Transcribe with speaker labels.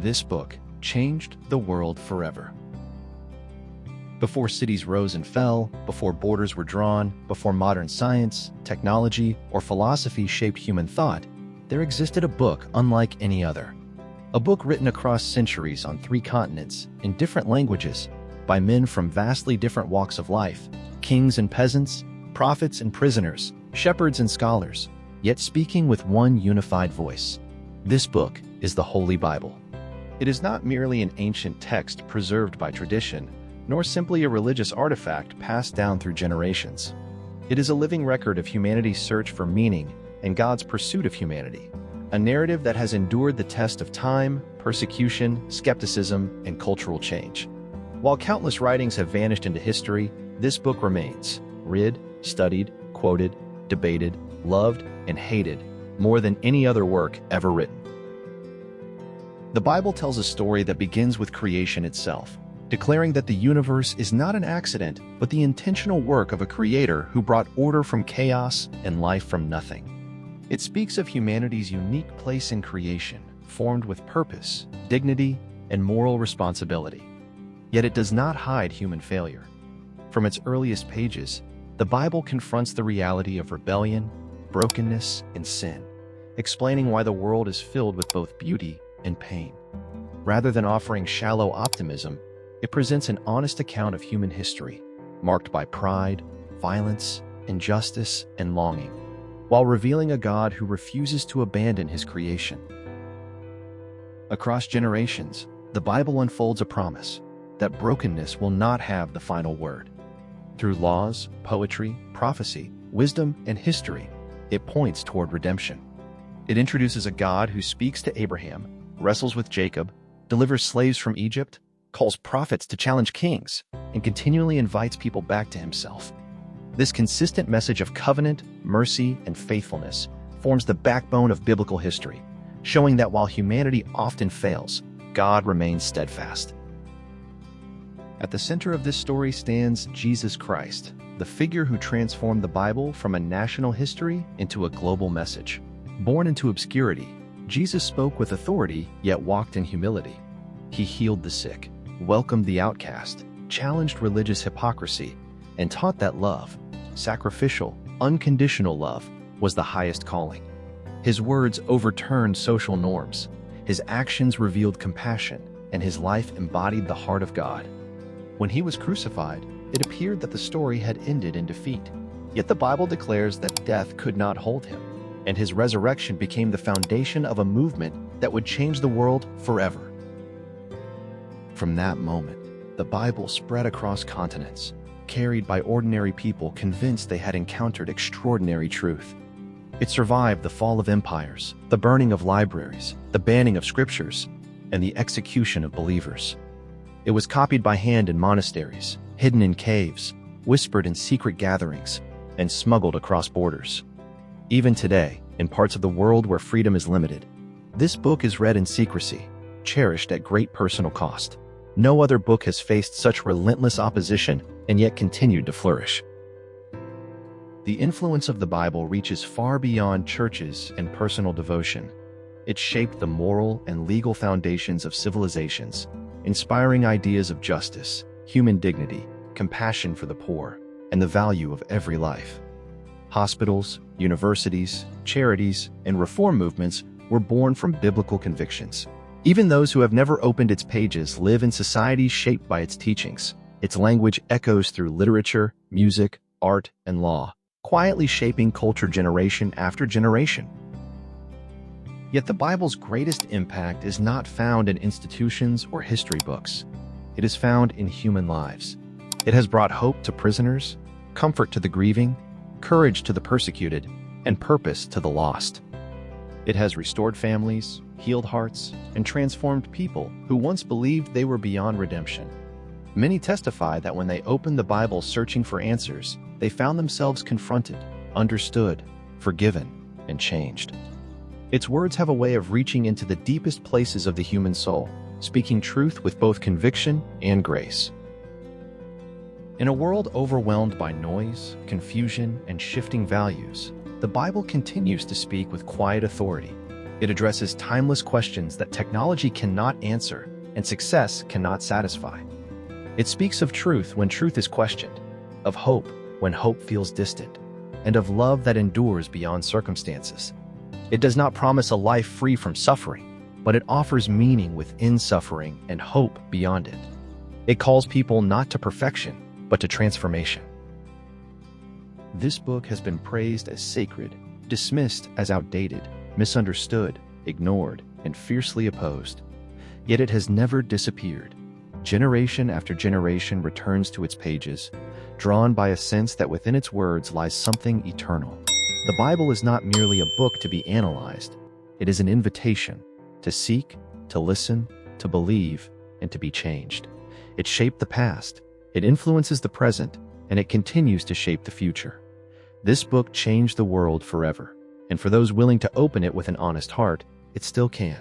Speaker 1: this book changed the world forever. Before cities rose and fell, before borders were drawn, before modern science, technology, or philosophy shaped human thought, there existed a book unlike any other. A book written across centuries on 3 continents, in different languages, by men from vastly different walks of life, kings and peasants, prophets and prisoners, shepherds and scholars, yet speaking with one unified voice. This book is the Holy Bible. It is not merely an ancient text preserved by tradition, nor simply a religious artifact passed down through generations. It is a living record of humanity's search for meaning and God's pursuit of humanity, a narrative that has endured the test of time, persecution, skepticism, and cultural change. While countless writings have vanished into history, this book remains, read, studied, quoted, debated, loved, and hated more than any other work ever written. The Bible tells a story that begins with creation itself, declaring that the universe is not an accident, but the intentional work of a creator who brought order from chaos and life from nothing. It speaks of humanity's unique place in creation, formed with purpose, dignity, and moral responsibility. Yet it does not hide human failure. From its earliest pages, the Bible confronts the reality of rebellion, brokenness, and sin, explaining why the world is filled with both beauty and pain. Rather than offering shallow optimism, it presents an honest account of human history, marked by pride, violence, injustice, and longing, while revealing a God who refuses to abandon his creation. Across generations, the Bible unfolds a promise that brokenness will not have the final word. Through laws, poetry, prophecy, wisdom, and history, it points toward redemption. It introduces a God who speaks to Abraham, wrestles with Jacob, delivers slaves from Egypt, calls prophets to challenge kings, and continually invites people back to himself. This consistent message of covenant, mercy, and faithfulness forms the backbone of biblical history, showing that while humanity often fails, God remains steadfast. At the center of this story stands Jesus Christ, the figure who transformed the Bible from a national history into a global message. Born into obscurity, Jesus spoke with authority, yet walked in humility. He healed the sick, welcomed the outcast, challenged religious hypocrisy, and taught that love, sacrificial, unconditional love, was the highest calling. His words overturned social norms, his actions revealed compassion, and his life embodied the heart of God. When he was crucified, it appeared that the story had ended in defeat. Yet the Bible declares that death could not hold him, and his resurrection became the foundation of a movement that would change the world forever. From that moment, the Bible spread across continents, carried by ordinary people convinced they had encountered extraordinary truth. It survived the fall of empires, the burning of libraries, the banning of scriptures, and the execution of believers. It was copied by hand in monasteries, hidden in caves, whispered in secret gatherings, and smuggled across borders. Even today, in parts of the world where freedom is limited, this book is read in secrecy, cherished at great personal cost. No other book has faced such relentless opposition and yet continued to flourish. The influence of the Bible reaches far beyond churches and personal devotion. It shaped the moral and legal foundations of civilizations, inspiring ideas of justice, human dignity, compassion for the poor, and the value of every life. Hospitals, universities, charities, and reform movements were born from biblical convictions. Even those who have never opened its pages live in societies shaped by its teachings. Its language echoes through literature, music, art, and law, quietly shaping culture generation after generation. Yet the Bible's greatest impact is not found in institutions or history books. It is found in human lives. It has brought hope to prisoners, comfort to the grieving, courage to the persecuted, and purpose to the lost. It has restored families, healed hearts, and transformed people who once believed they were beyond redemption. Many testify that when they opened the Bible searching for answers, they found themselves confronted, understood, forgiven, and changed. Its words have a way of reaching into the deepest places of the human soul, speaking truth with both conviction and grace. In a world overwhelmed by noise, confusion, and shifting values, the Bible continues to speak with quiet authority. It addresses timeless questions that technology cannot answer and success cannot satisfy. It speaks of truth when truth is questioned, of hope when hope feels distant, and of love that endures beyond circumstances. It does not promise a life free from suffering, but it offers meaning within suffering and hope beyond it. It calls people not to perfection, but to transformation. This book has been praised as sacred, dismissed as outdated, misunderstood, ignored, and fiercely opposed. Yet it has never disappeared. Generation after generation returns to its pages, drawn by a sense that within its words lies something eternal. The Bible is not merely a book to be analyzed. It is an invitation to seek, to listen, to believe, and to be changed. It shaped the past, it influences the present, and it continues to shape the future. This book changed the world forever, and for those willing to open it with an honest heart, it still can.